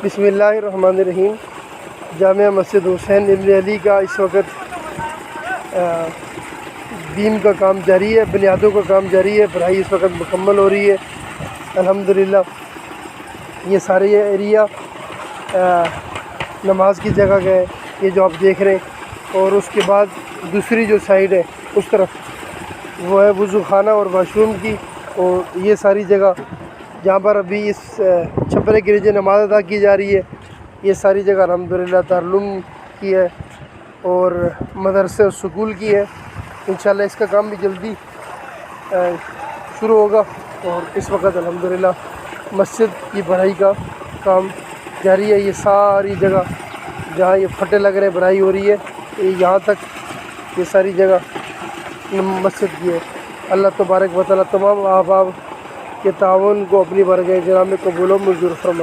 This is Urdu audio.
بسم اللہ الرحمن الرحیم۔ جامعہ مسجد حسین ابن علی کا اس وقت بیم کا کام جاری ہے، بنیادوں کا کام جاری ہے، پڑھائی اس وقت مکمل ہو رہی ہے الحمدللہ۔ یہ سارے ایریا نماز کی جگہ کا ہے، یہ جو آپ دیکھ رہے ہیں، اور اس کے بعد دوسری جو سائیڈ ہے اس طرف وہ ہے وضو خانہ اور واش روم کی، اور یہ ساری جگہ جہاں پر ابھی اس چھپرے کے نیچے نماز ادا کی جا رہی ہے، یہ ساری جگہ الحمدللہ دارالعلوم کی ہے اور مدرسے اور سکول کی ہے۔ انشاءاللہ اس کا کام بھی جلدی شروع ہوگا، اور اس وقت الحمدللہ مسجد کی بڑھائی کا کام جاری ہے۔ یہ ساری جگہ جہاں یہ پھٹے لگ رہے ہیں بڑھائی ہو رہی ہے، یہاں تک یہ ساری جگہ مسجد کی ہے۔ اللہ تبارک و تعالیٰ تمام احباب کے تعاون کو اپنی بارگاہ کرام میں قبول و منظور فرمائے۔